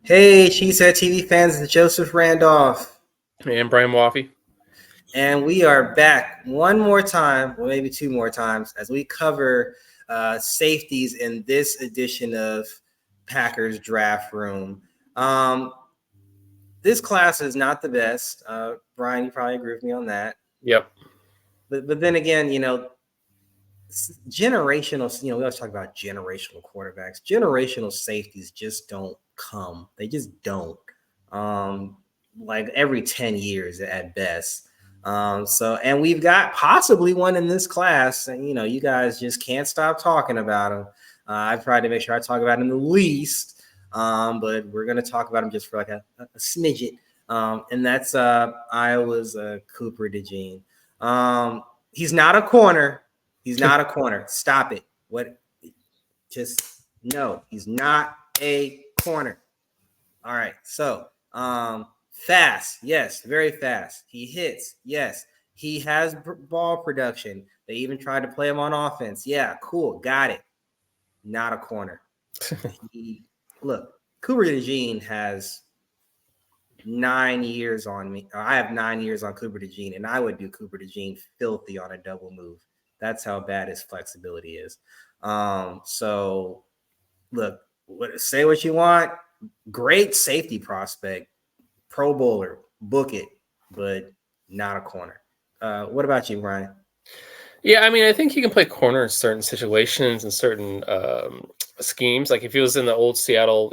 Hey, CHTV fans, it's Joseph Randolph. And Brian Maafi. And we are back one more time, or maybe two more times, as we cover safeties in this edition of Packers Draft Room. This class is not the best. Brian, you probably agree with me on that. Yep. But then again, generational, we always talk about generational quarterbacks. Generational safeties just don't come. They just don't. Like every 10 years at best. And we've got possibly one in this class, and you guys just can't stop talking about them. I've tried to make sure I talk about them the least, but we're gonna talk about them just for like a smidget. And that's Iowa's Cooper DeJean. He's not a corner. He's not a corner. Stop it. What? Just no. He's not a corner. All right. So, fast. Yes, very fast. He hits. Yes. He has ball production. They even tried to play him on offense. Yeah, cool. Got it. Not a corner. Look, Cooper DeJean has 9 years on me. I have 9 years on Cooper DeJean, and I would do Cooper DeJean filthy on a double move. That's how bad his flexibility is. So, look, say what you want. Great safety prospect, Pro Bowler, book it, but not a corner. What about you, Brian? Yeah, I mean, I think he can play corner in certain situations and certain schemes. Like if he was in the old Seattle,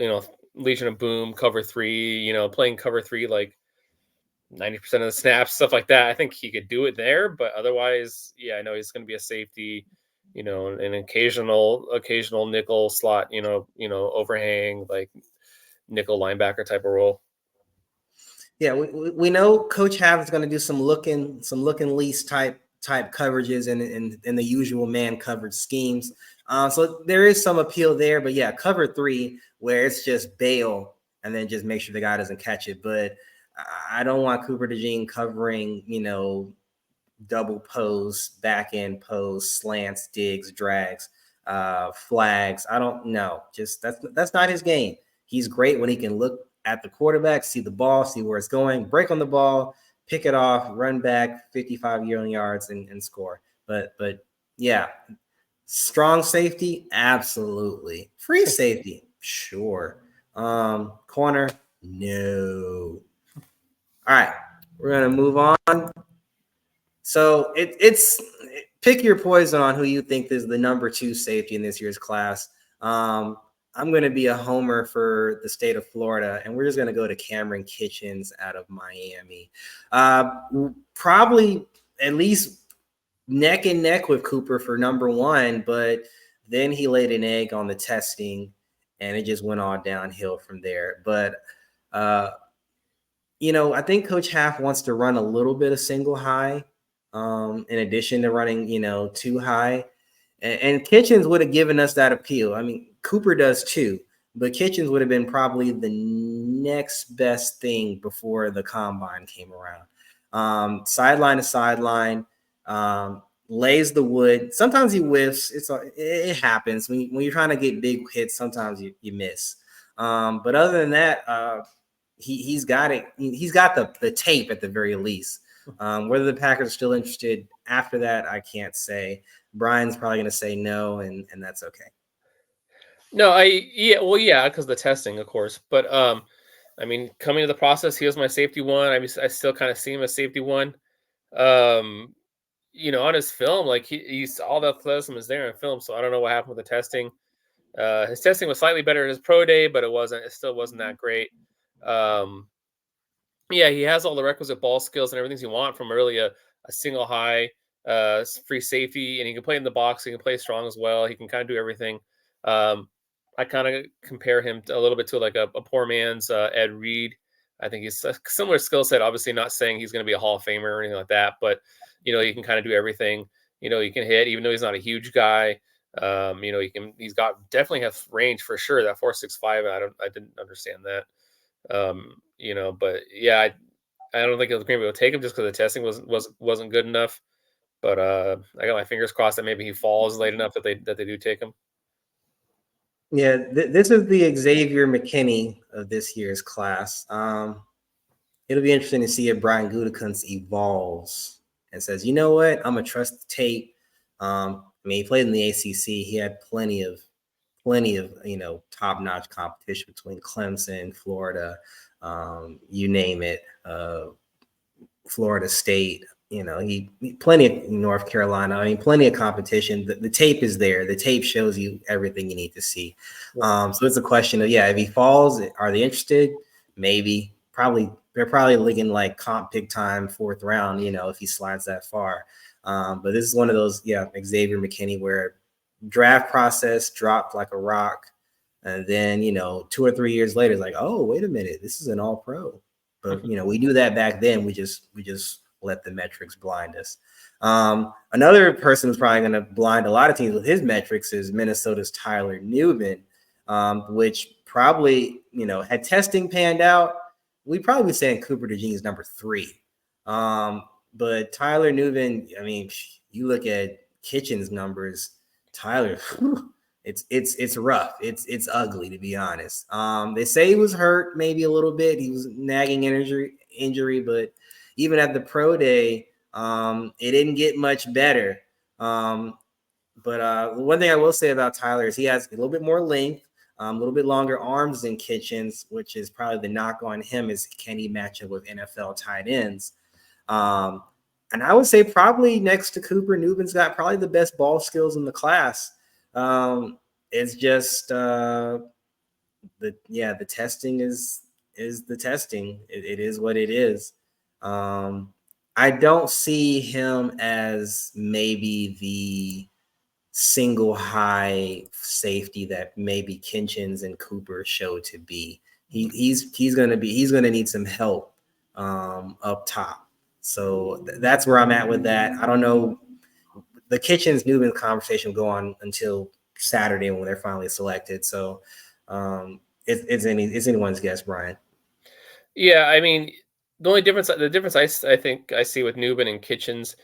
Legion of Boom, cover three, playing cover three like 90% of the snaps, stuff like that. I think he could do it there, but otherwise, yeah, I know he's going to be a safety, an occasional nickel slot, overhang, like nickel linebacker type of role. Yeah, we know Coach Hav is going to do some looking lease type coverages in the usual man coverage schemes. So there is some appeal there, but yeah, cover three where it's just bail and then just make sure the guy doesn't catch it. But I don't want Cooper DeJean covering, double pose, back end pose, slants, digs, drags, flags. I don't know. Just that's not his game. He's great when he can look at the quarterback, see the ball, see where it's going, break on the ball, pick it off, run back 55 yards and score. But yeah, strong safety, absolutely. Free safety, sure. Corner, no. All right, we're gonna move on. So it's pick your poison on who you think is the number 2 safety in this year's class. I'm going to be a homer for the state of Florida, and we're just going to go to Cameron Kinchens out of Miami. Probably at least neck and neck with Cooper for number 1, but then he laid an egg on the testing, and it just went all downhill from there. But I think Coach Haff wants to run a little bit of single high, in addition to running, too high. And Kinchens would have given us that appeal. I mean, Cooper does too, but Kinchens would have been probably the next best thing before the combine came around. Sideline to sideline, lays the wood. Sometimes he whiffs. It happens when you're trying to get big hits. Sometimes you miss. But other than that, he's got it. He's got the tape at the very least. Whether the Packers are still interested after that, I can't say. Brian's probably going to say no, and that's okay. No, because the testing, of course. But I mean, coming to the process, he was my safety one. I still kind of see him as safety one. On his film, like he's all the athleticism is there in film. So I don't know what happened with the testing. His testing was slightly better at his pro day, but it still wasn't that great. Yeah, he has all the requisite ball skills and everything you want from really a single high, free safety, and he can play in the box. He can play strong as well. He can kind of do everything. I kind of compare him a little bit to like a poor man's Ed Reed. I think he's a similar skill set. Obviously, not saying he's going to be a Hall of Famer or anything like that, but he can kind of do everything. He can hit, even though he's not a huge guy. He's definitely has range for sure. That 4.65, I didn't understand that. But yeah, I don't think Green Bay will take him just because the testing wasn't good enough. But I got my fingers crossed that maybe he falls late enough that they do take him. Yeah, this is the Xavier McKinney of this year's class. It'll be interesting to see if Brian Gutekunst evolves and says, you know what, I'm gonna trust the tape. I mean, he played in the ACC. He had plenty of top-notch competition between Clemson, Florida, you name it, Florida State. He plenty of North Carolina. I mean, plenty of competition. The tape is there. The tape shows you everything you need to see. So it's a question of, if he falls, are they interested? Maybe. Probably. They're probably looking like comp pick time, 4th round, if he slides that far. But this is one of those, Xavier McKinney, where draft process dropped like a rock. And then, 2 or 3 years later, it's like, oh, wait a minute, this is an all pro. But, we knew that back then. We just let the metrics blind us. Another person who's probably going to blind a lot of teams with his metrics is Minnesota's Tyler Nubin, which probably, had testing panned out, we'd probably be saying Cooper DeJean is number 3. But Tyler Nubin, I mean, you look at Kinchens numbers, Tyler, it's rough. It's ugly, to be honest. They say he was hurt maybe a little bit. He was nagging injury, but even at the pro day, it didn't get much better. But one thing I will say about Tyler is he has a little bit more length, a little bit longer arms than Kinchens, which is probably the knock on him is can he match up with NFL tight ends? And I would say probably next to Cooper, Nubin's got probably the best ball skills in the class. It's just the testing is the testing. It is what it is. I don't see him as maybe the single high safety that maybe Kinchens and Cooper show to be. He's gonna need some help up top. So that's where I'm at with that. I don't know. The Kinchens Nubin conversation will go on until Saturday when they're finally selected. So it's anyone's guess, Brian. Yeah, I mean, the difference I think I see with Nubin and Kinchens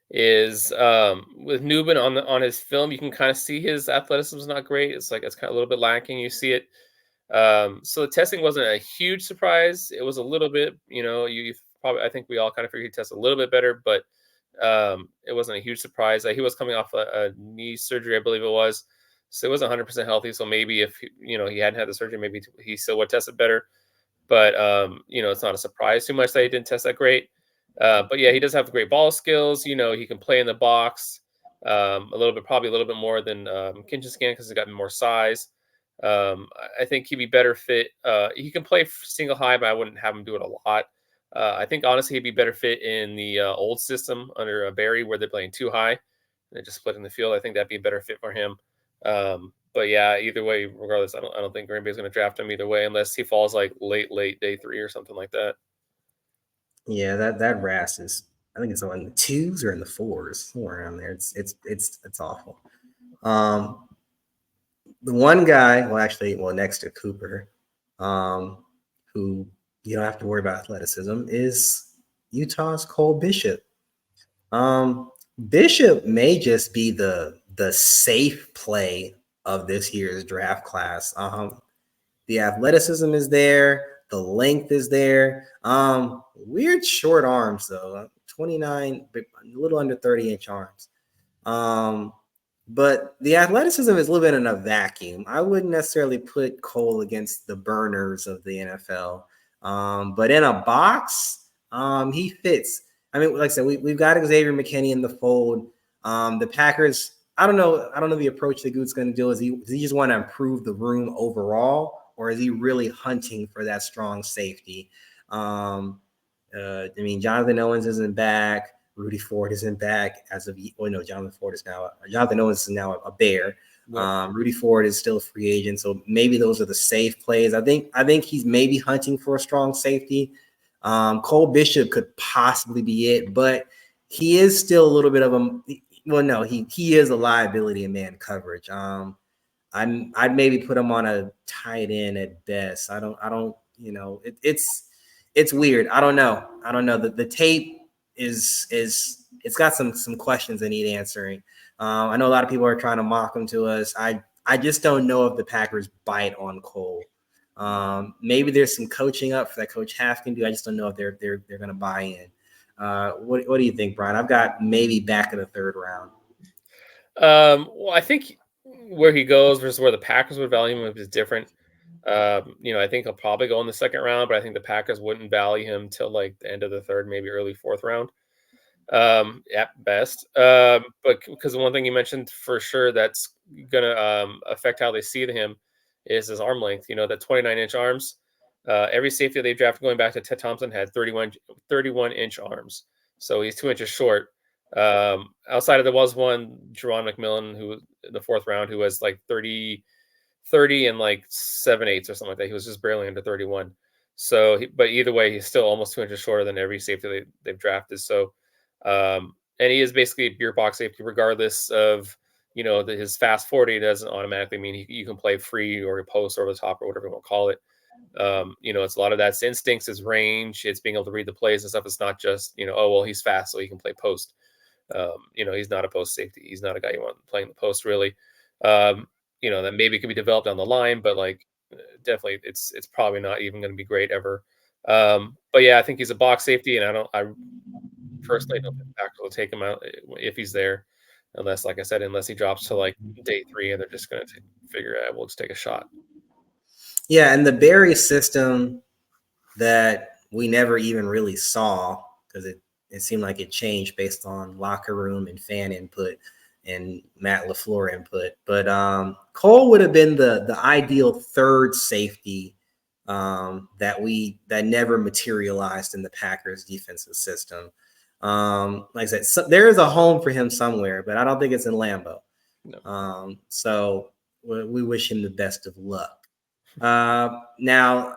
is with Nubin on his film, you can kind of see his athleticism is not great. It's kind of a little bit lacking. You see it. So the testing wasn't a huge surprise. It was a little bit, you probably, I think we all kind of figured he'd test a little bit better, but it wasn't a huge surprise. He was coming off a knee surgery, I believe it was. So it wasn't 100% healthy. So maybe if, he hadn't had the surgery, maybe he still would test it better. But, it's not a surprise too much that he didn't test that great. But yeah, he does have great ball skills. He can play in the box probably a little bit more than Kinchens can because he's got more size. I think he'd be better fit. He can play single high, but I wouldn't have him do it a lot. I think honestly he'd be better fit in the old system under Barry where they're playing 2 high and they're just splitting the field. I think that'd be a better fit for him. But yeah, either way, regardless, I don't think Green Bay's going to draft him either way unless he falls like late day 3 or something like that. Yeah, that RAS is, I think it's on the 2s or in the 4s, somewhere around there. It's awful. The one guy, next to Cooper, who you don't have to worry about athleticism, is Utah's Cole Bishop. Bishop may just be the safe play of this year's draft class. The athleticism is there, the length is there. Weird short arms though, 29, a little under 30-inch arms. But the athleticism is a little bit in a vacuum. I wouldn't necessarily put Cole against the burners of the NFL. But in a box, he fits. I mean, like I said, we've got Xavier McKinney in the fold. The Packers, I don't know the approach that Goot's going to do. Does he just want to improve the room overall, or is he really hunting for that strong safety? I mean, Jonathan Owens isn't back. Rudy Ford isn't back as of Jonathan Owens is now a Bear. Yeah. Rudy Ford is still a free agent, so maybe those are the safe plays. I think he's maybe hunting for a strong safety. Cole Bishop could possibly be it, but he is still a little bit of he is a liability in man coverage. I'd maybe put him on a tight end at best. It's weird. I don't know. The tape it's got some questions that need answering. I know a lot of people are trying to mock him to us. I I just don't know if the Packers bite on Cole. Maybe there's some coaching up for that Coach Half can do. I just don't know if they're going to buy in. What do you think, Brian? I've got maybe back in the third round. Well, I think where he goes versus where the Packers would value him is different. I think he'll probably go in the second round, but I think the Packers wouldn't value him till like the end of the third, maybe early fourth round, at best. But because one thing you mentioned for sure that's gonna affect how they see him is his arm length. That 29-inch arms. Every safety they drafted going back to Ted Thompson had 31-inch arms, so he's 2 inches short. Outside of there was one, Jerron McMillan, who in the fourth round, who was like 30 and like 7/8 or something like that. He was just barely under 31. So, but either way, he's still almost 2 inches shorter than every safety they've drafted. So, and he is basically a pure box safety, regardless of his fast 40 doesn't automatically mean you can play free or post over the top or whatever you want to call it. It's a lot of that's instincts, his range, it's being able to read the plays and stuff. It's not just oh well, he's fast, so he can play post. He's not a post safety. He's not a guy you want playing the post really. That maybe could be developed down the line, but like definitely it's probably not even going to be great ever. But yeah, I think he's a box safety, and I personally don't think the Packers will take him out if he's there, unless, like I said, unless he drops to like day 3 and they're just going to figure out we'll just take a shot. Yeah, and the Barry system that we never even really saw because it seemed like it changed based on locker room and fan input and Matt LaFleur input. But Cole would have been the ideal third safety that never materialized in the Packers defensive system. Like I said, there is a home for him somewhere, but I don't think it's in Lambeau. No. So we wish him the best of luck. Now,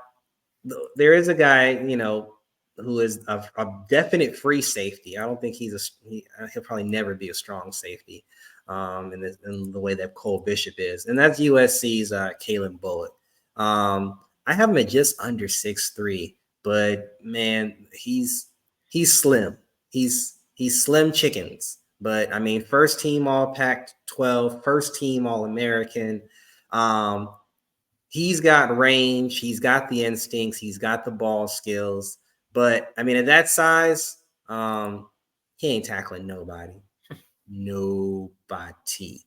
there is a guy, who is a definite free safety. I don't think he'll probably never be a strong safety in the way that Cole Bishop is. And that's USC's Kalen Bullock. I have him at just under 6'3", but man, he's slim. He's slim chickens. But I mean, first team All Pac-12, first team All American. He's got range. He's got the instincts. He's got the ball skills. But I mean, at that size, he ain't tackling nobody. Nobody.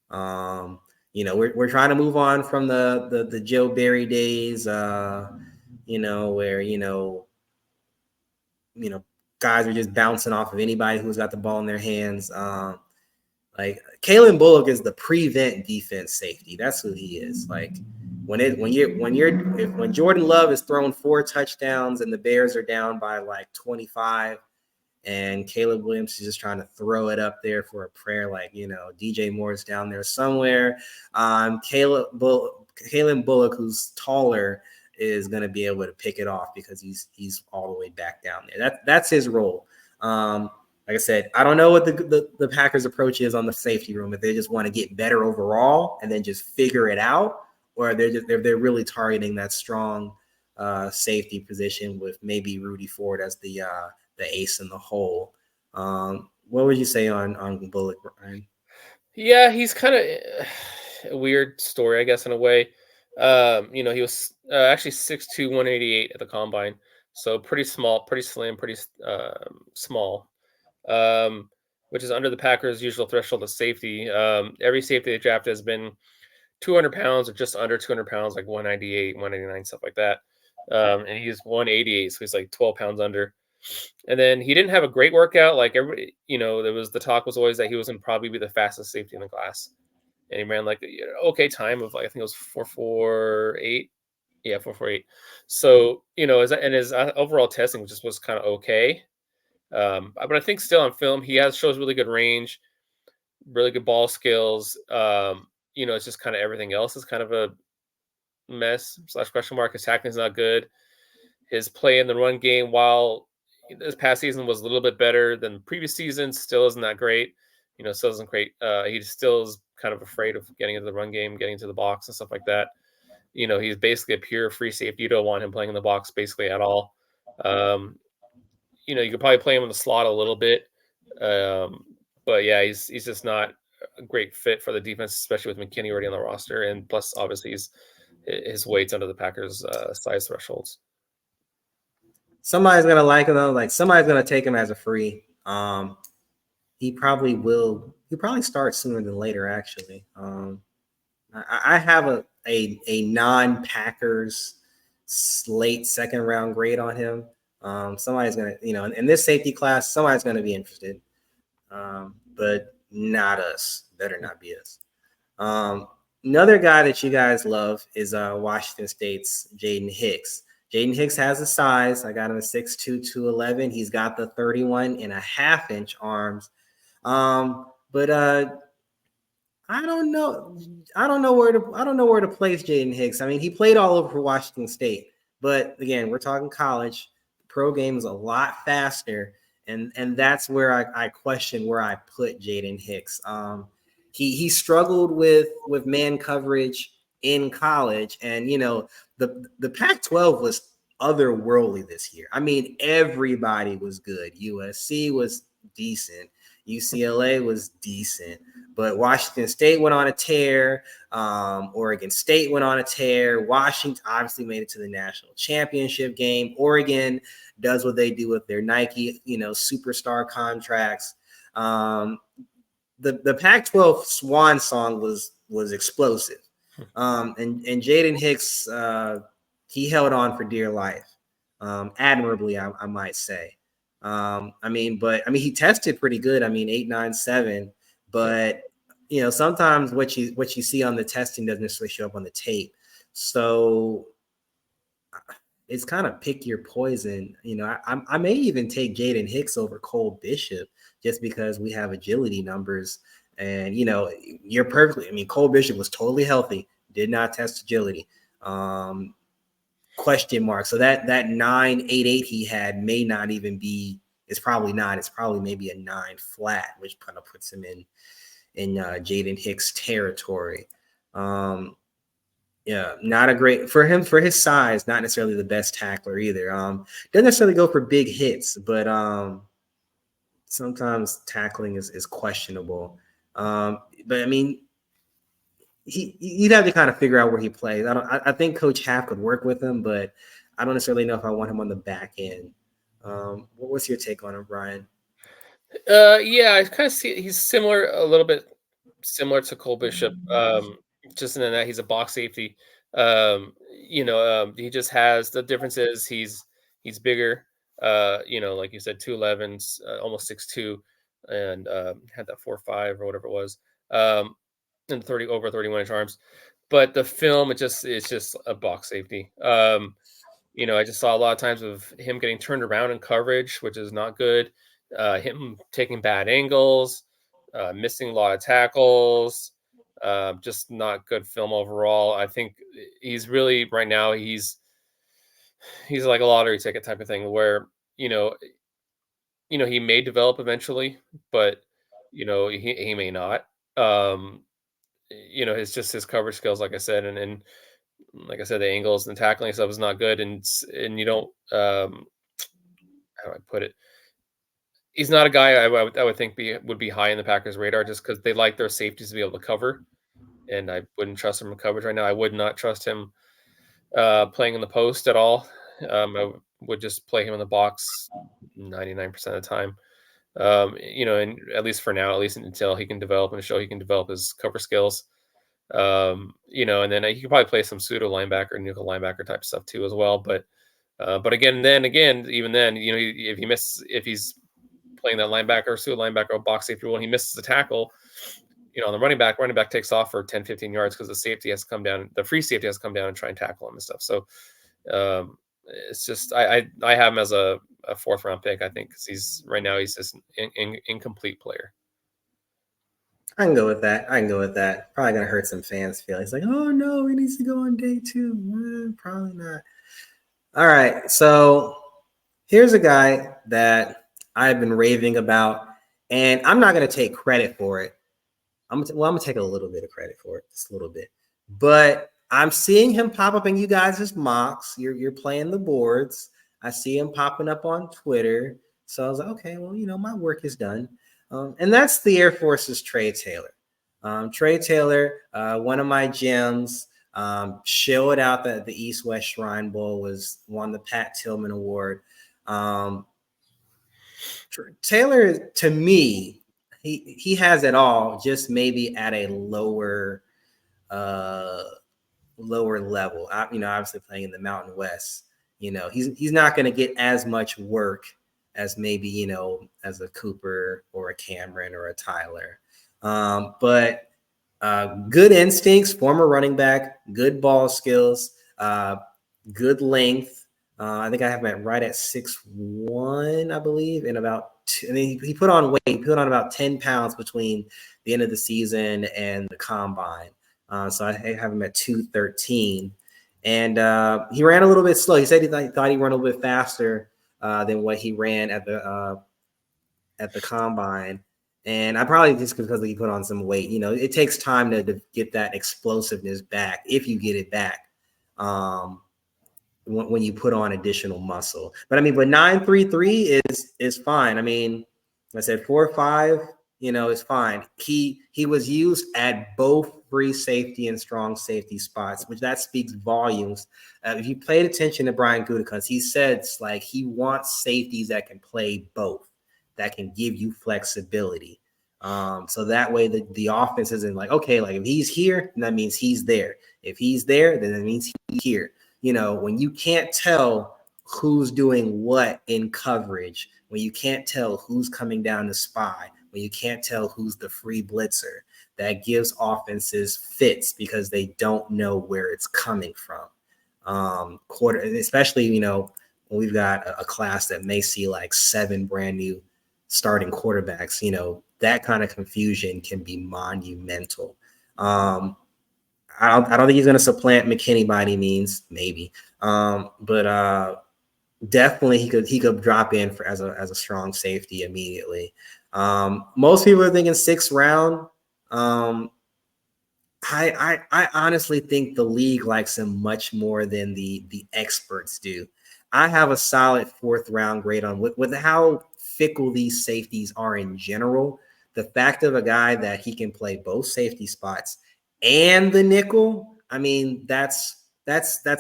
We're trying to move on from the Joe Barry days, where guys are just bouncing off of anybody who's got the ball in their hands. Like Kalen Bullock is the prevent defense safety. That's who he is. Like when Jordan Love is throwing 4 touchdowns and the Bears are down by like 25, and Caleb Williams is just trying to throw it up there for a prayer, like DJ Moore's down there somewhere. Kalen Bullock, who's taller, is going to be able to pick it off because he's all the way back down there. That's his role. Like I said, I don't know what the Packers' approach is on the safety room. If they just want to get better overall and then just figure it out, or they're really targeting that strong safety position with maybe Rudy Ford as the ace in the hole. What would you say on Bullock, Brian? Yeah, he's kind of a weird story, I guess, in a way. He was actually 6'2", 188 at the combine, so pretty small, pretty slim, pretty small. Which is under the Packers' usual threshold of safety. Every safety they drafted has been 200 pounds or just under 200 pounds, like 198, 199, stuff like that. And he's 188, so he's like 12 pounds under. And then he didn't have a great workout. Like everybody, the talk was always that he was going to probably be the fastest safety in the class. And he ran like okay time of like, I think it was 4.48. Yeah, 4.48. So, his overall testing just was kind of okay. But I think still on film, he shows really good range, really good ball skills. It's just kind of everything else is kind of a mess / question mark. His tackling is not good. His play in the run game, while this past season was a little bit better than previous seasons, still isn't that great. Still isn't great. He still is kind of afraid of getting into the run game, getting into the box and stuff like that. He's basically a pure free safety. You don't want him playing in the box basically at all. You could probably play him in the slot a little bit. But yeah, he's just not a great fit for the defense, especially with McKinney already on the roster, and plus obviously his weight's under the Packers' size thresholds. Somebody's gonna like him though. Like somebody's gonna take him as a free. He probably will. He probably start sooner than later. Actually, I have a non-Packers late second round grade on him. Somebody's gonna, in this safety class, somebody's gonna be interested, but not us. Better not be us. Another guy that you guys love is Washington State's Jaden Hicks. Jaden Hicks has the size. I got him at 6'2", 211. He's got the 31.5-inch arms. But I don't know. I don't know where to place Jaden Hicks. I mean, he played all over for Washington State, but again, we're talking college. Pro game is a lot faster, and that's where I question where I put Jaden Hicks. He struggled with man coverage in college, and the Pac-12 was otherworldly this year. I mean, everybody was good. USC was decent. UCLA was decent, but Washington State went on a tear. Oregon State went on a tear. Washington obviously made it to the national championship game. Oregon does what they do with their Nike, superstar contracts. The Pac-12 swan song was explosive. And Jaden Hicks, he held on for dear life, admirably, I might say. He tested pretty good. 8.97, but sometimes what you see on the testing doesn't necessarily show up on the tape. So it's kind of pick your poison. I may even take Jaden Hicks over Cole Bishop just because we have agility numbers. And you're perfectly. Cole Bishop was totally healthy, did not test agility. Question mark. So that 9.88 he had may not even be. It's probably not. It's probably maybe a 9 flat, which kind of puts him in Jaden Hicks territory. Yeah, not a great for him for his size. Not necessarily the best tackler either. Doesn't necessarily go for big hits, but sometimes tackling is questionable. You'd have to kind of figure out where he plays. I think Coach Half could work with him, but I don't necessarily know if I want him on the back end. What's your take on him, Brian? Yeah, I kind of see he's a little bit similar to Cole Bishop. Just in that he's a box safety. He just has the difference is he's bigger. Like you said, 211s, almost 6'2", and had that 4'5" or whatever it was. And over 31-inch arms. But the film, it's just a box safety. I just saw a lot of times of him getting turned around in coverage, which is not good. Him taking bad angles, missing a lot of tackles, just not good film overall. I think he's really right now he's like a lottery ticket type of thing where he may develop eventually, but he may not. It's just his coverage skills, like I said, and like I said, the angles and tackling stuff is not good, and you don't how do I put it? He's not a guy I would think would be high in the Packers' radar just because they like their safeties to be able to cover, and I wouldn't trust him in coverage right now. I would not trust him playing in the post at all. I would just play him in the box 99% of the time. And at least for now, at least until he can develop and show he can develop his cover skills. And then he could probably play some pseudo linebacker, nickel linebacker type stuff too as well. But even then, if he's playing that linebacker, pseudo linebacker, or box safety role, and he misses the tackle, on the running back takes off for 10, 15 yards because the safety has to come down, the free safety has to come down and try and tackle him and stuff. So it's just I have him as a 4th round pick, I think, because he's just an incomplete player. I can go with that. Probably gonna hurt some fans' feelings. Like, oh no, he needs to go on day 2. Probably not. All right, so here's a guy that I've been raving about, and I'm not gonna take credit for it. I'm gonna take a little bit of credit for it, just a little bit. But I'm seeing him pop up in you guys' mocks. You're playing the boards. I see him popping up on Twitter. So I was like, okay, well, my work is done. And that's the Air Force's Trey Taylor. Trey Taylor, one of my gems, showed out that the East-West Shrine Bowl won the Pat Tillman Award. Taylor, to me, he has it all, just maybe at a lower level. Obviously playing in the Mountain West, he's not going to get as much work as maybe as a Cooper or a Cameron or a Tyler. But good instincts, former running back, good ball skills, good length. I think I have him right at 6'1", I believe, and about two, and he put on weight. He put on about 10 pounds between the end of the season and the combine. So I have him at 213. And he ran a little bit slow. He said he thought he ran a little bit faster than what he ran at the combine. And I probably just because he put on some weight. It takes time to get that explosiveness back, if you get it back, when you put on additional muscle. But 9.33 is fine. I said 4.5, is fine. He was used at both free safety and strong safety spots, which that speaks volumes. If you paid attention to Brian Gutekunst, he says he wants safeties that can play both, that can give you flexibility. So that way the offense isn't okay, if he's here, then that means he's there. If he's there, then that means he's here. When you can't tell who's doing what in coverage, when you can't tell who's coming down to spy, when you can't tell who's the free blitzer, that gives offenses fits because they don't know where it's coming from. Especially, when we've got a class that may see 7 brand new starting quarterbacks, that kind of confusion can be monumental. I don't think he's going to supplant McKinney by any means, maybe. But definitely he could drop in as a strong safety immediately. Most people are thinking 6th round. I honestly think the league likes him much more than the experts do. I have a solid 4th round grade on with how fickle these safeties are in general. The fact of a guy that he can play both safety spots and the nickel, that's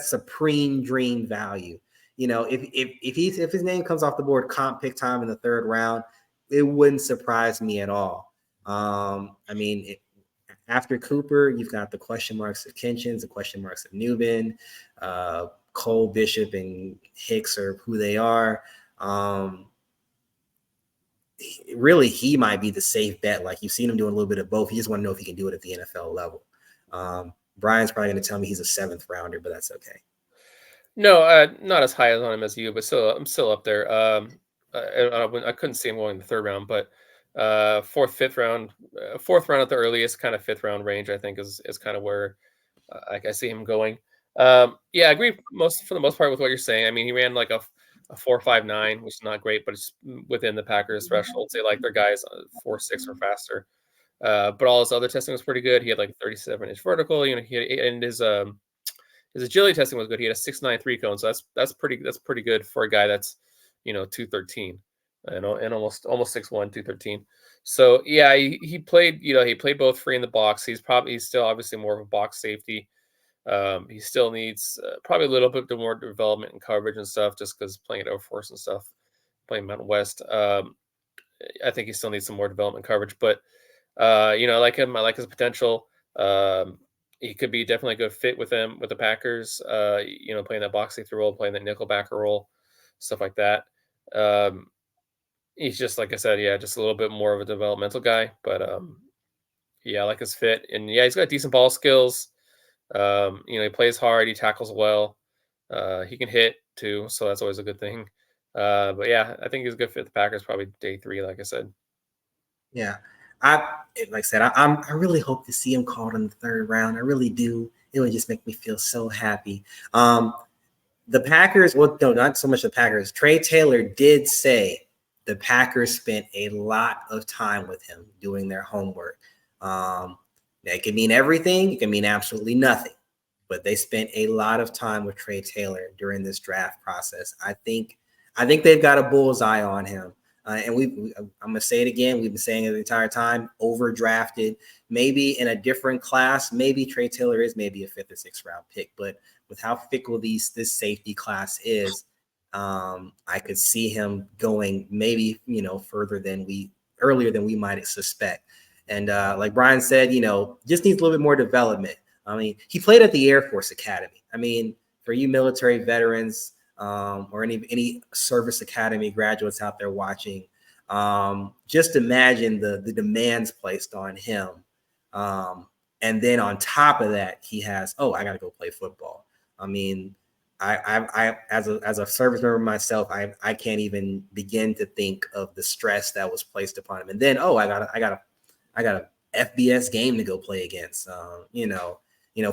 supreme dream value. If his name comes off the board, comp pick time in the 3rd round, it wouldn't surprise me at all. After Cooper, you've got the question marks of Kinchens, the question marks of Nubin, Cole, Bishop, and Hicks are who they are. Really, he might be the safe bet. You've seen him doing a little bit of both. You just want to know if he can do it at the NFL level. Brian's probably going to tell me he's a 7th rounder, but that's okay. No, not as high on him as you, but still, I'm still up there. I couldn't see him going in the 3rd round, but 4th, 5th round, 4th round at the earliest, kind of 5th round range, I think is kind of where I see him going. I agree for the most part with what you're saying. He ran a 4.59, which is not great, but it's within the Packers threshold. They like their guys 4.6 or faster. But all his other testing was pretty good. He had 37-inch vertical. And his agility testing was good. He had a 6.9 3-cone, so that's pretty good for a guy that's 213 and almost 6'1", 213. So yeah, he played both free in the box. He's still obviously more of a box safety. He still needs probably a little bit more development and coverage and stuff, just because playing at Air Force and stuff, playing Mountain West. I think he still needs some more development coverage, but I like him. I like his potential. He could be definitely a good fit with the Packers. Playing that box safety role, playing that nickel backer role, stuff like that. He's just, like I said, just a little bit more of a developmental guy, but I like his fit, and he's got decent ball skills. He plays hard, he tackles well, he can hit too, so that's always a good thing. But I think he's a good fit. The Packers probably day 3, like I said. Yeah, I really hope to see him called in the 3rd round. I really do. It would just make me feel so happy. The Packers, well, no, not so much the Packers. Trey Taylor did say the Packers spent a lot of time with him doing their homework. It can mean everything. It can mean absolutely nothing. But they spent a lot of time with Trey Taylor during this draft process. I think they've got a bullseye on him. I'm gonna say it again. We've been saying it the entire time. Overdrafted. Maybe in a different class. Maybe Trey Taylor is maybe a 5th or 6th round pick. But with how fickle this safety class is, I could see him going maybe earlier than we might suspect. And like Brian said, just needs a little bit more development. I mean, he played at the Air Force Academy. I mean, for you military veterans or any service academy graduates out there watching, just imagine the demands placed on him. And then on top of that, he has, I got to go play football. I mean, I as a service member myself, I can't even begin to think of the stress that was placed upon him. And then, I got a FBS game to go play against.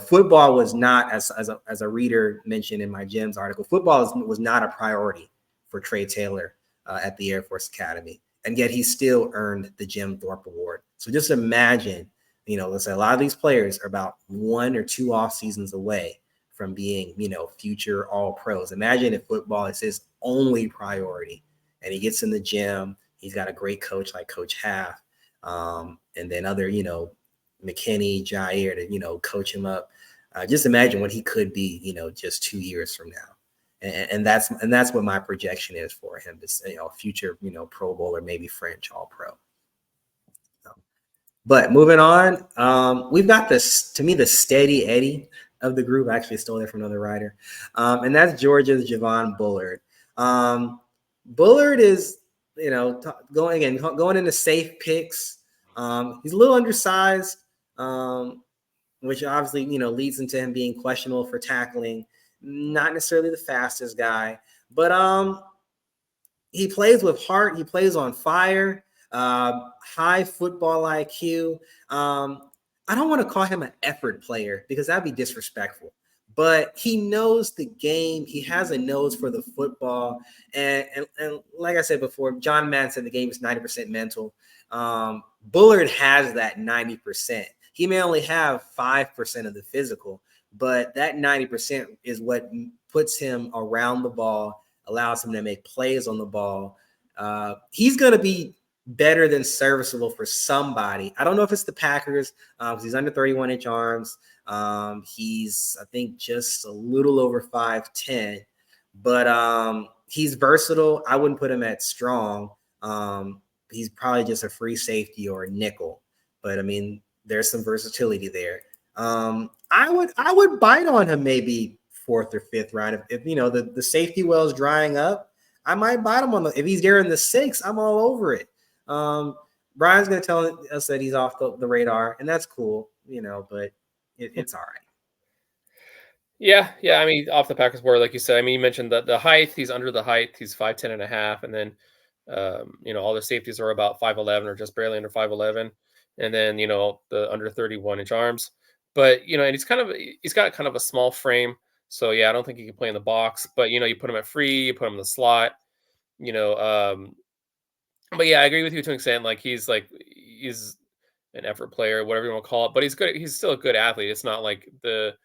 Football was not, as a reader mentioned in my Gems article, football was not a priority for Trey Taylor at the Air Force Academy, and yet he still earned the Jim Thorpe Award. So just imagine, let's say a lot of these players are about 1 or 2 off seasons away from being, future all pros. Imagine if football is his only priority and he gets in the gym, he's got a great coach like Coach Half, and then other, McKinney, Jair to, coach him up. Just imagine what he could be, just 2 years from now. And that's what my projection is for him, this, future, Pro Bowl or maybe French all pro. But moving on, we've got this, to me, the steady Eddie of the group. I actually stole that from another writer. And that's Georgia's Javon Bullard. Bullard is, going into safe picks. He's a little undersized, which obviously, leads into him being questionable for tackling. Not necessarily the fastest guy, but he plays with heart. He plays on fire. High football IQ. I don't want to call him an effort player because that'd be disrespectful, but he knows the game. He has a nose for the football. And like I said before, John Madden said the game is 90% mental. Bullard has that 90%. He may only have 5% of the physical, but that 90% is what puts him around the ball, allows him to make plays on the ball. He's going to be better than serviceable for somebody. I don't know if it's the Packers because he's under 31-inch arms. He's, I think, just a little over 5'10", but he's versatile. I wouldn't put him at strong. He's probably just a free safety or a nickel, but I mean, there's some versatility there. I would bite on him maybe 4th or 5th round. If the safety well is drying up, I might bite him if he's there in the 6th, I'm all over it. Brian's going to tell us that he's off the radar, and that's cool, but it's all right. Yeah. I mean, off the Packers board, like you said, I mean, you mentioned the height. He's under the height. He's 5'10" and a half. And then, all the safeties are about 5'11" or just barely under 5'11". And then, the under 31-inch arms. But, and he's got kind of a small frame. So, yeah, I don't think he can play in the box. But, you put him at free, you put him in the slot, but yeah, I agree with you to an extent. Like he's an effort player, whatever you want to call it. But he's good. He's still a good athlete. It's not like the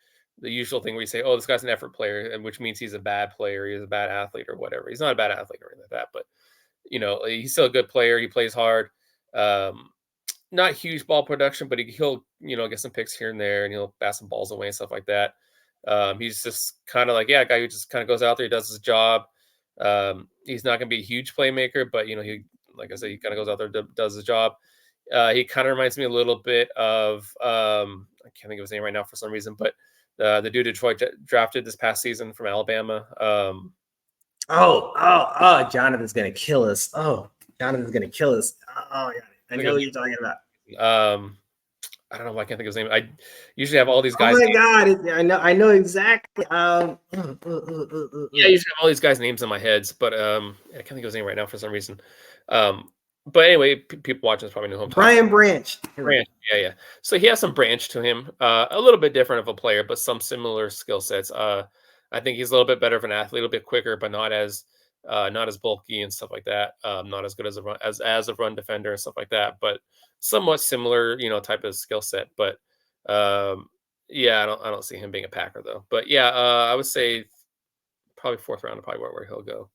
usual thing where you say, "Oh, this guy's an effort player," and which means he's a bad player, he's a bad athlete, or whatever. He's not a bad athlete or anything like that. But he's still a good player. He plays hard. Not huge ball production, but he'll get some picks here and there, and he'll bat some balls away and stuff like that. He's just kind of like a guy who just kind of goes out there, he does his job. He's not going to be a huge playmaker, but he, like I said, he kind of goes out there, does his job. He kind of reminds me a little bit of I can't think of his name right now for some reason, but the dude Detroit drafted this past season from Alabama. Jonathan's gonna kill us. Jonathan's gonna kill us. I know what you're talking about. I don't know why I can't think of his name. I usually have all these guys. Oh my God, I know exactly. Yeah, I usually have all these guys' names in my heads, but I can't think of his name right now for some reason. But anyway, people watching this probably know him. Brian Branch. Yeah. So he has some branch to him, a little bit different of a player, but some similar skill sets. I think he's a little bit better of an athlete, a little bit quicker, but not as bulky and stuff like that. Not as good as a run defender and stuff like that, but somewhat similar, type of skill set. But yeah, I don't see him being a Packer though. But yeah, I would say probably 4th round, probably where he'll go.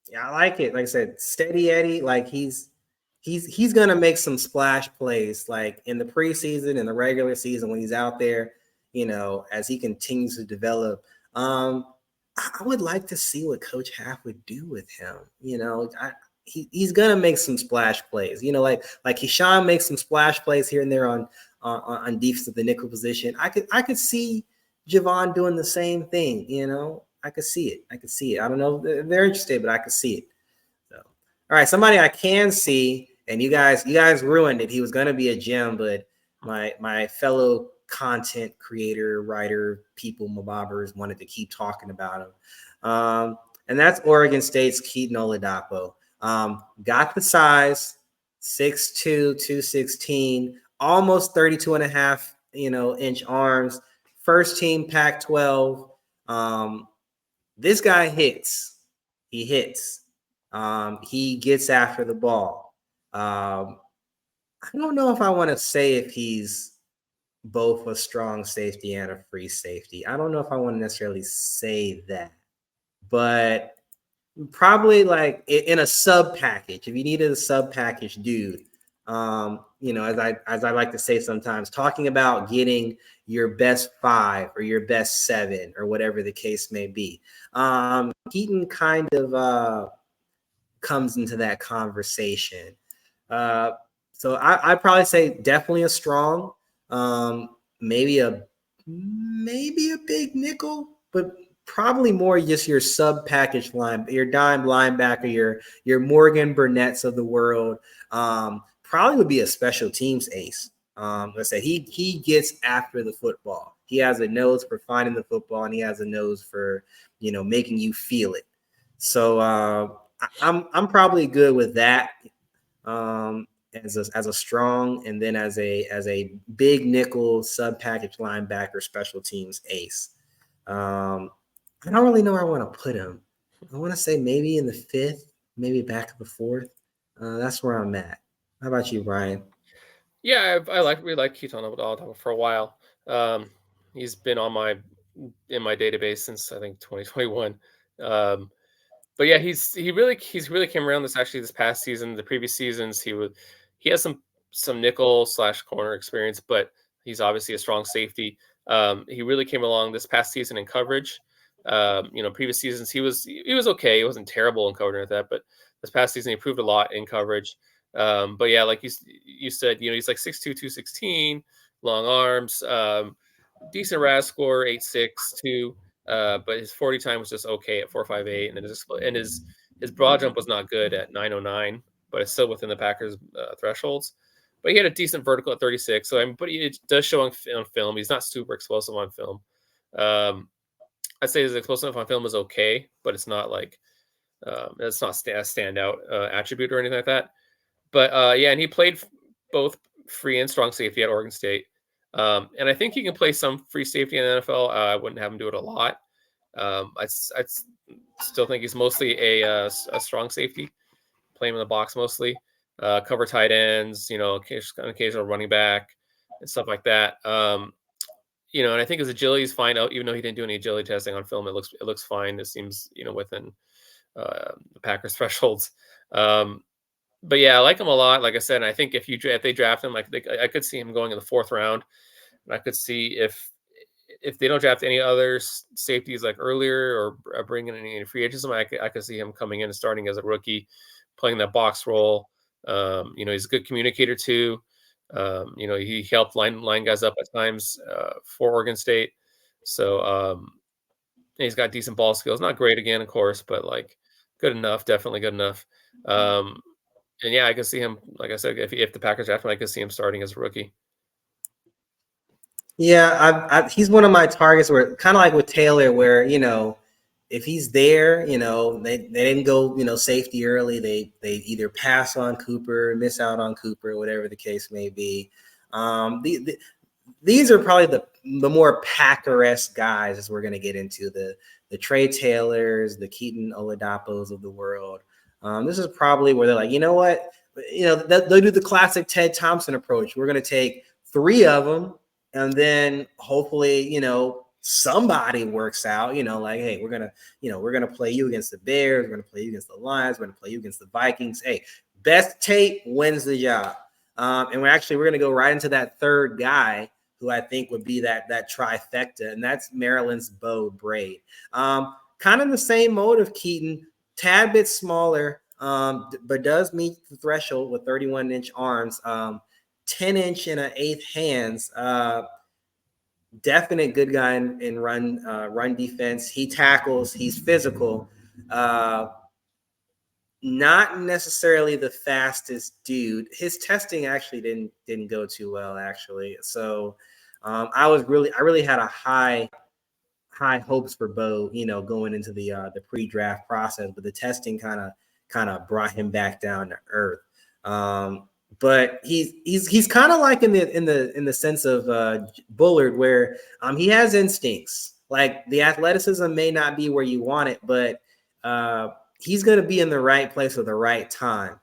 Yeah, I like it. Like I said, steady Eddie. Like he's gonna make some splash plays. Like in the preseason and the regular season when he's out there, as he continues to develop. I would like to see what Coach Half would do with him. He's gonna make some splash plays. Like Keyshawn makes some splash plays here and there on defense at the nickel position. I could see Javon doing the same thing. I could see it. I don't know if they're interested, but I could see it. So, all right, somebody I can see, and you guys ruined it. He was gonna be a gem, but my fellow content creator, writer, people, mobbers wanted to keep talking about him. And that's Oregon State's Kitan Oladapo. Got the size, 6'2", 216, almost 32 and a half, inch arms. First team Pac-12. This guy hits. He hits. He gets after the ball. I don't know if I want to say if he's both a strong safety and a free safety. I don't know if I want to necessarily say that, but probably like in a sub package. If you needed a sub package dude, as I like to say sometimes, talking about getting your best 5 or your best 7 or whatever the case may be. Keaton kind of comes into that conversation. So I'd probably say definitely a strong, maybe a big nickel, but probably more just your sub package line, your dime linebacker, your Morgan Burnett's of the world. Probably would be a special teams ace. Let's say he gets after the football. He has a nose for finding the football, and he has a nose for making you feel it. So I'm probably good with that. As a strong, and then as a big nickel sub package linebacker, special teams ace. I don't really know where I want to put him. I want to say maybe in the 5th, maybe back to the 4th. That's where I'm at. How about you, Brian? Yeah, really like Kitan Oladapo for a while. He's been in my database since I think 2021. But yeah, he's really came around this past season. The previous seasons he has some nickel / corner experience, but he's obviously a strong safety. He really came along this past season in coverage. Previous seasons he was okay. He wasn't terrible in coverage at that, but this past season he improved a lot in coverage. But yeah, like you said, he's like 6'2", 216, long arms, decent RAS score, 8.62. But his 40 time was just okay at 4.58, and then his broad jump was not good at 9.09, but it's still within the Packers thresholds. But he had a decent vertical at 36. So but it does show on film. He's not super explosive on film. I'd say his explosive on film is okay, but it's not like it's not a standout attribute or anything like that. But yeah, and he played both free and strong safety at Oregon State. And I think he can play some free safety in the NFL. I wouldn't have him do it a lot. I still think he's mostly a strong safety, play him in the box mostly, cover tight ends, occasional running back and stuff like that. And I think his agility is fine out, even though he didn't do any agility testing on film. It looks fine. It seems within the Packers thresholds. But yeah, I like him a lot. Like I said, and I think if they draft him, I could see him going in the 4th round, and I could see if they don't draft any other safeties like earlier or bring in any free agents, I could see him coming in and starting as a rookie, playing that box role. He's a good communicator too. He helped line guys up at times for Oregon State. So he's got decent ball skills. Not great again, of course, but like good enough. Definitely good enough. And yeah, I can see him. Like I said, if the Packers draft him, I could see him starting as a rookie. Yeah, he's one of my targets. Where kind of like with Taylor, where if he's there, they didn't go safety early. They either pass on Cooper, miss out on Cooper, whatever the case may be. These are probably the more Packer-esque guys as we're going to get into the Trey Taylors, the Kitan Oladapos of the world. This is probably where they're like, you know what? They'll do the classic Ted Thompson approach. We're going to take 3 of them, and then hopefully, somebody works out, like, hey, we're gonna play you against the Bears, we're gonna play you against the Lions, we're gonna play you against the Vikings. Hey, best tape wins the job. And we're gonna go right into that third guy who I think would be that trifecta, and that's Maryland's Bo Braid. Kind of the same mode of Kitan, tad bit smaller, but does meet the threshold with 31-inch arms, 10-inch and an eighth hands. Definite good guy in run defense. He tackles. He's physical. Not necessarily the fastest dude. His testing actually didn't go too well, actually. So I really had a high hopes for Bo, going into the pre-draft process, but the testing kind of brought him back down to earth. But he's kind of like in the sense of Bullard, where he has instincts. Like, the athleticism may not be where you want it, but he's going to be in the right place at the right time.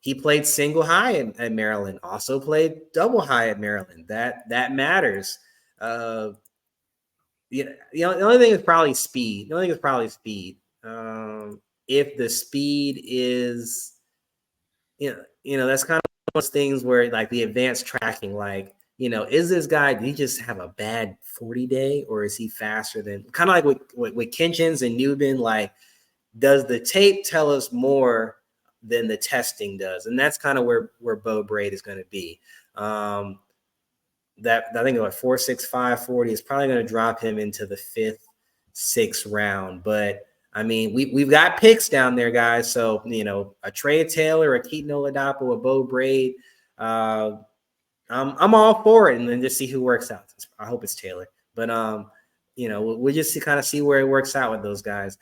He played single high at Maryland, also played double high at Maryland. That matters. The only thing is probably speed. If the speed is, that's kind of one of those things where, like, the advanced tracking, like, is this guy, did he just have a bad 40-day, or is he faster than, kind of like with Kinchens and Nubin, like, does the tape tell us more than the testing does? And that's kind of where Bo Braid is going to be. That I think about 4.65 40 is probably going to drop him into the 5th, 6th round. But I mean, we've got picks down there, guys. So, a Trey Taylor, a Kitan Oladapo, a Bo Braid. I'm all for it, and then just see who works out. I hope it's Taylor, but we'll just kind of see where it works out with those guys.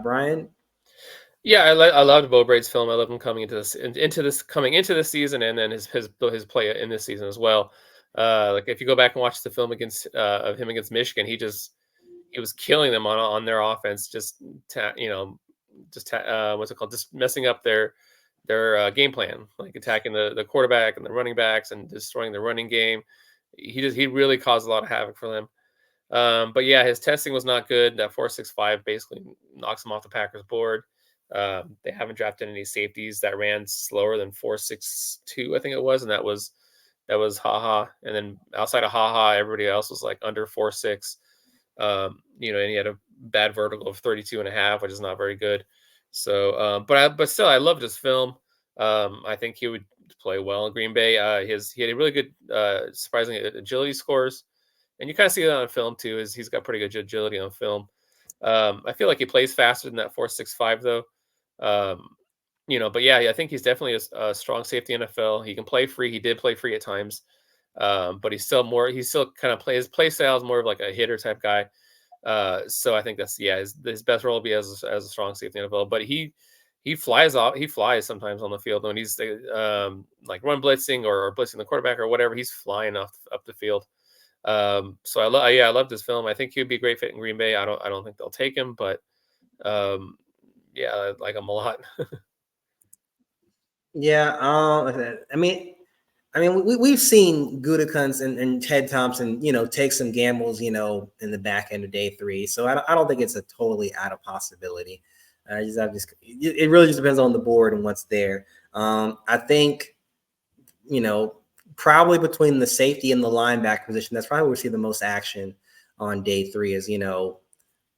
Brian. Yeah, I loved Bo Braid's film. I love him coming into this season, and then his play in this season as well. Like, if you go back and watch the film of him against Michigan, he was killing them on their offense, just messing up their game plan, like attacking the quarterback and the running backs and destroying the running game. He really caused a lot of havoc for them. But yeah, his testing was not good. That 4.65 basically knocks him off the Packers board. They haven't drafted any safeties that ran slower than 4.62, I think it was, and that was HaHa. And then outside of HaHa, everybody else was like under 4.6. And he had a bad vertical of 32.5, which is not very good. So, but still, I loved his film. I think he would play well in Green Bay. He had a really good, surprisingly, agility scores, and you kind of see that on film too. Is he's got pretty good agility on film. I feel like he plays faster than that 4.65 though. But yeah, I think he's definitely a strong safety in NFL. He can play free. He did play free at times. But he still kind of his play style is more of like a hitter type guy. So I think that's, his best role will be as a strong safety in the NFL. But he flies sometimes on the field when he's like run blitzing or blitzing the quarterback or whatever. He's flying up the field. So I love this film. I think he would be a great fit in Green Bay. I don't think they'll take him, but I like him a lot. Yeah, I mean, we've seen Gutekunst and Ted Thompson, take some gambles, in the back end of day 3. So I don't think it's a totally out of possibility. It really just depends on the board and what's there. I think, probably between the safety and the linebacker position, that's probably where we see the most action on day 3 is, as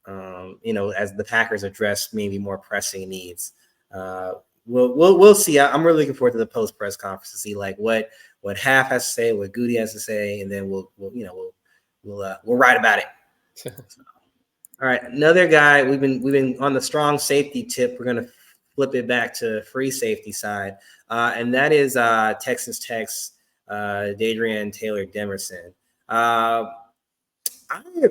the Packers address maybe more pressing needs. We'll see. I'm really looking forward to the post press conference to see like what Half has to say, what Goody has to say, and then we'll write about it. All right, another guy we've been on the strong safety tip. We're gonna flip it back to free safety side, and that is Texas Tech's Drien Taylor Demerson. I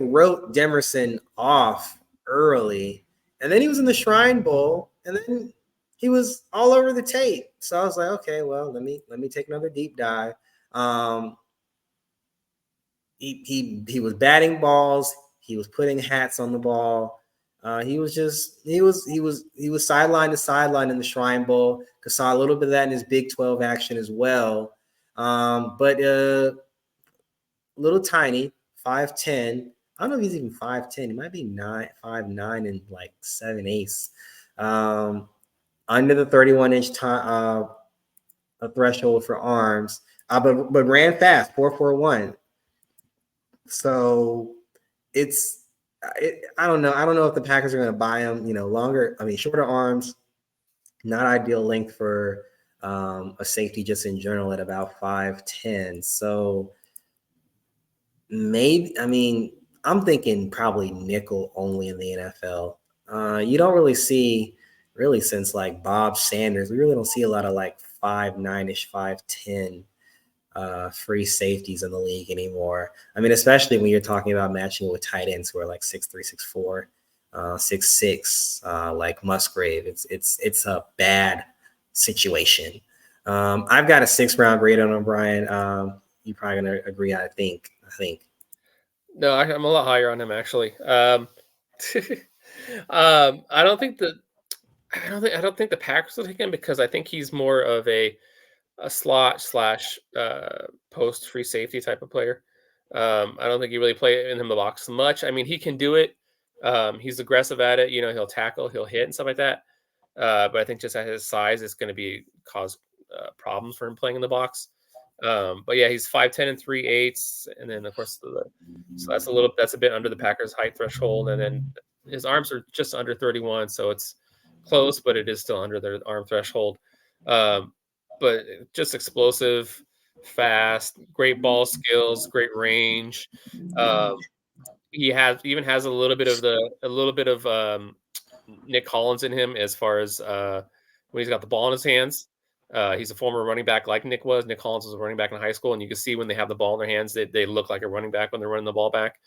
wrote Demerson off early, and then he was in the Shrine Bowl, and then he was all over the tape. So I was like, okay, well, let me take another deep dive. He was batting balls. He was putting hats on the ball. He was sideline to sideline in the Shrine Bowl. Cause saw a little bit of that in his Big 12 action as well. But little tiny, 5'10". I don't know if he's even 5'10". He might be 5'9" and like 7/8. Under the 31-inch a threshold for arms, but ran fast, 4.41. So I don't know. I don't know if the Packers are going to buy him. Shorter arms, not ideal length for a safety just in general at about 5'10". So maybe, I'm thinking probably nickel only in the NFL. You don't really see, since like Bob Sanders, we really don't see a lot of like 5'9"-ish, 5'10" free safeties in the league anymore. Especially when you're talking about matching with tight ends who are like 6'3", 6'4", 6'6", like Musgrave. It's a bad situation. I've got a 6th-round grade on him, Brian. You're probably gonna agree. I think. No, I'm a lot higher on him actually. I don't think the Packers will take him because I think he's more of a slot / post free safety type of player. I don't think he really play in the box much. He can do it. He's aggressive at it. He'll tackle, he'll hit, and stuff like that. But I think just at his size, it's going to cause problems for him playing in the box. But yeah, he's 5'10" and 3/8, and then of course, so that's a bit under the Packers' height threshold, and then his arms are just under 31, so it's close, but it is still under their arm threshold. But just explosive, fast, great ball skills, great range. He even has a little bit of Nick Collins in him as far as when he's got the ball in his hands. He's a former running back like Nick was. Nick Collins was a running back in high school, and you can see when they have the ball in their hands, they look like a running back when they're running the ball back.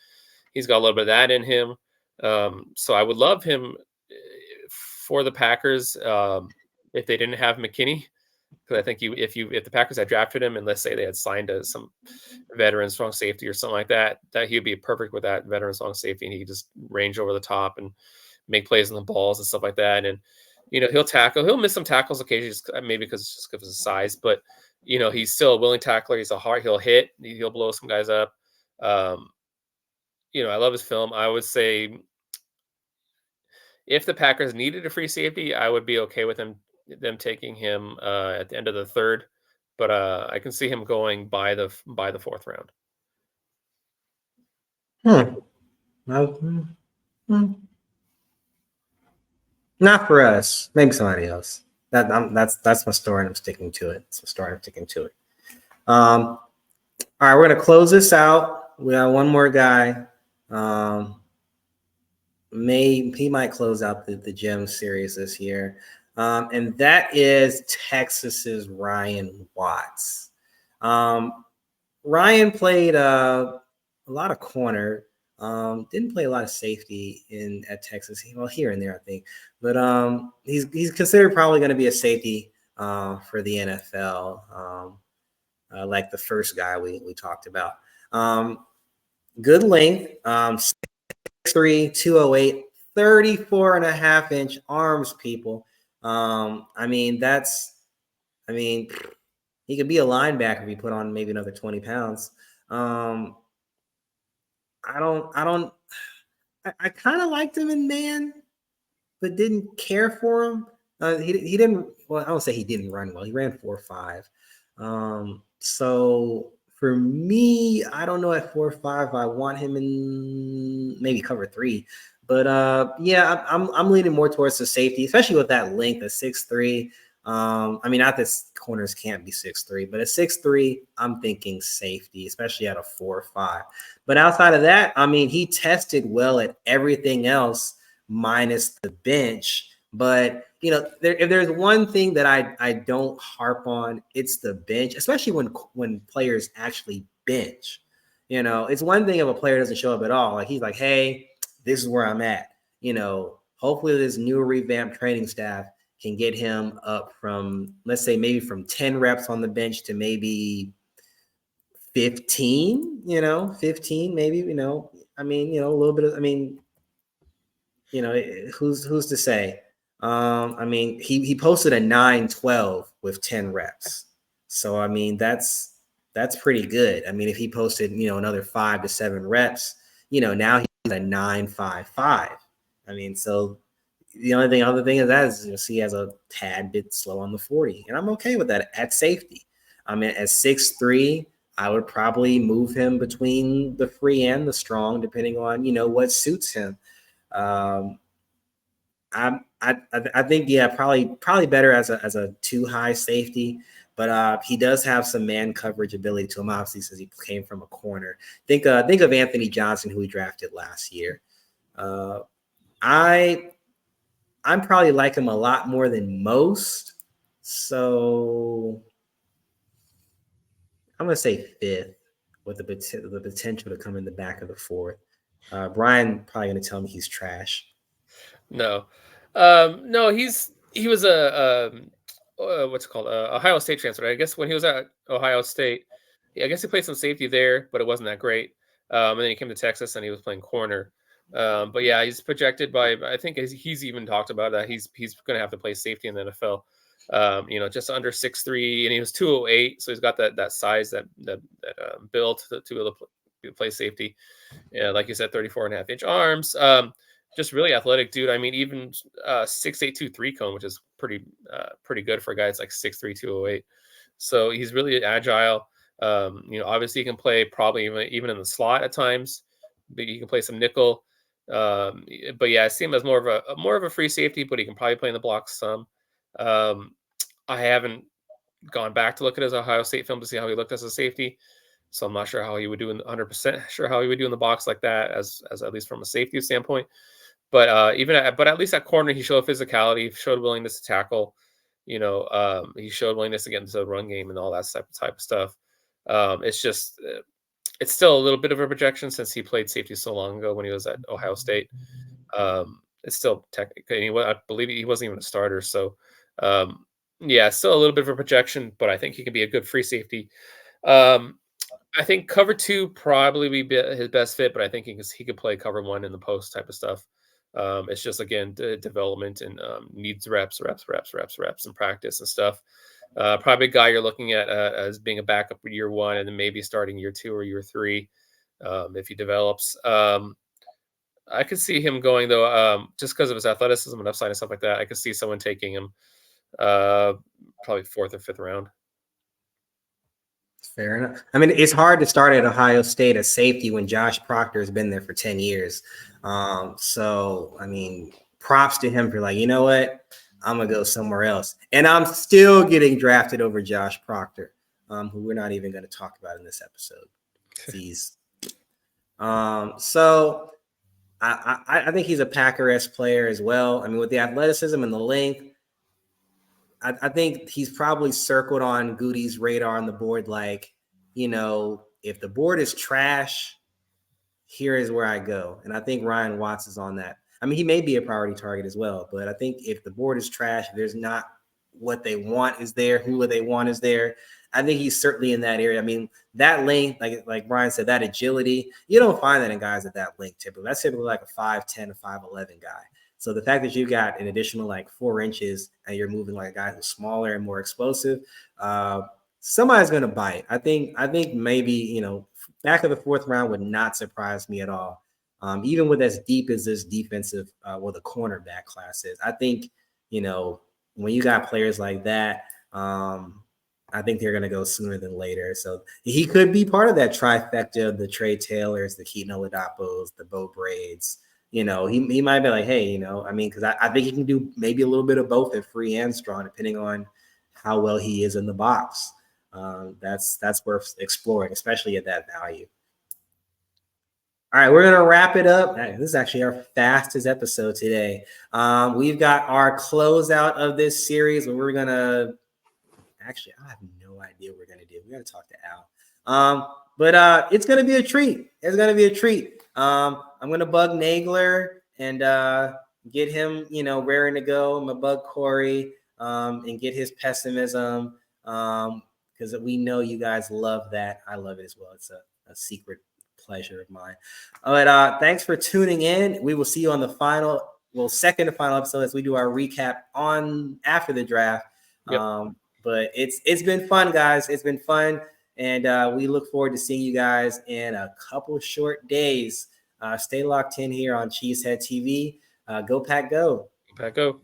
He's got a little bit of that in him. So I would love him for the Packers if they didn't have McKinney. Because I think if the Packers had drafted him, and let's say they had signed some veteran strong safety or something like that he'd be perfect with that veteran strong safety, and he could just range over the top and make plays on the balls and stuff like that. And he'll tackle. He'll miss some tackles occasionally, maybe because of his size. But he's still a willing tackler. He'll hit. He'll blow some guys up. I love his film. I would say if the Packers needed a free safety, I would be okay with them taking him at the end of the 3rd. But I can see him going by the 4th round. Not for us. Maybe somebody else. That's my story, and I'm sticking to it. All right, we're gonna close this out. We got one more guy. He might close out the gem series this year, and that is Texas's Ryan Watts. Ryan played a lot of corner. Didn't play a lot of safety at Texas. Here and there, I think. But he's considered probably going to be a safety for the NFL, like the first guy we talked about. Good length, 6'3", 208, 34.5-inch arms, people. He could be a linebacker if he put on maybe another 20 pounds. I kind of liked him in man, but didn't care for him. He didn't. Well, I don't say he didn't run well. He ran 4.5. So for me, I don't know at 4.5. I want him in maybe cover 3. But yeah, I'm leaning more towards the safety, especially with that length of 6'3". Not that corners can't be 6'3", but at 6'3", I'm thinking safety, especially at a 4.5. But outside of that, he tested well at everything else minus the bench. But if there's one thing that I don't harp on, it's the bench, especially when players actually bench. It's one thing if a player doesn't show up at all. Like he's like, hey, this is where I'm at. Hopefully this new revamped training staff can get him up from, let's say, maybe from 10 reps on the bench to maybe 15, 15, maybe, a little bit of, who's to say? He posted a 9.12 with 10 reps. So, That's pretty good. I mean, if he posted, another 5 to 7 reps, now he's a 9.55. I mean, so the other thing is that is he has a tad bit slow on the 40, and I'm okay with that at safety. I mean, at 6'3", I would probably move him between the free and the strong, depending on what suits him. I think probably better as a too high safety, but he does have some man coverage ability to him, obviously, since he came from a corner. Think of Anthony Johnson, who we drafted last year. I'm probably like him a lot more than most, so I'm gonna say 5th with the potential to come in the back of the 4th. Brian probably gonna tell me he's trash. No, no, he was a what's it called, Ohio State transfer. I guess when he was at Ohio State, I guess he played some safety there, but it wasn't that great. And then he came to Texas and he was playing corner. But yeah, he's projected by, I think he's even talked about that he's going to have to play safety in the NFL. Just under 6'3", and he was 208, so he's got that size, that build to be able to play safety. Yeah, like you said, 34.5-inch arms. Just really athletic dude. I mean, even 6'8", 3 cone, which is pretty good for a guy that's like 6'3", 208. So he's really agile. Obviously he can play probably even in the slot at times, but he can play some nickel. But yeah, I see him as more of a free safety, but he can probably play in the blocks some. I haven't gone back to look at his Ohio State film to see how he looked as a safety, so I'm not sure how he would do 100% sure how he would do in the box like that, as at least from a safety standpoint. But at least at corner, he showed physicality, he showed willingness to tackle. He showed willingness to get into the run game and all that type of stuff. It's just it's still a little bit of a projection since he played safety so long ago when he was at Ohio State. It's still technically, I believe he wasn't even a starter. So, yeah, still a little bit of a projection, but I think he can be a good free safety. I think cover 2 probably be his best fit, but I think he could play cover 1 in the post type of stuff. It's just, again, development and needs reps and practice and stuff. Probably a guy you're looking at as being a backup year 1 and then maybe starting year 2 or year 3 if he develops. I could see him going, though, just because of his athleticism and upside and stuff like that. I could see someone taking him probably 4th or 5th round. Fair enough. I mean, it's hard to start at Ohio State as safety when Josh Proctor has been there for 10 years. So, I mean, props to him for like, you know what? I'm going to go somewhere else. And I'm still getting drafted over Josh Proctor, who we're not even going to talk about in this episode. Jeez. So I think he's a Packer-esque player as well. I mean, with the athleticism and the length, I think he's probably circled on Goody's radar on the board. Like, if the board is trash, here is where I go. And I think Ryan Watts is on that. I mean, he may be a priority target as well, but I think if the board is trash, if there's not what they want is there, who they want is there, I think he's certainly in that area. I mean, that length, like Brian said, that agility, you don't find that in guys at that length typically. That's typically like a 5'10", 5'11" guy. So the fact that you got an additional like 4 inches and you're moving like a guy who's smaller and more explosive, somebody's going to bite. I think maybe, back of the 4th round would not surprise me at all. Even with as deep as this defensive, the cornerback class is, I think, when you got players like that, I think they're going to go sooner than later. So he could be part of that trifecta of the Trey Taylors, the Kitan Oladapos, the Bo Braids. He might be like, hey, because I think he can do maybe a little bit of both at free and strong, depending on how well he is in the box. That's worth exploring, especially at that value. All right, we're going to wrap it up. This is actually our fastest episode today. We've got our closeout of this series where we're going to – actually, I have no idea what we're going to do. We got to talk to Al. But it's going to be a treat. It's going to be a treat. I'm going to bug Nagler and get him, raring to go. I'm going to bug Corey and get his pessimism because we know you guys love that. I love it as well. It's a secret pleasure of mine. But thanks for tuning in. We will see you on the second to final episode as we do our recap after the draft. Yep. But it's been fun, guys. It's been fun. And we look forward to seeing you guys in a couple short days. Stay locked in here on Cheesehead TV. Go Pack Go. Pack Go.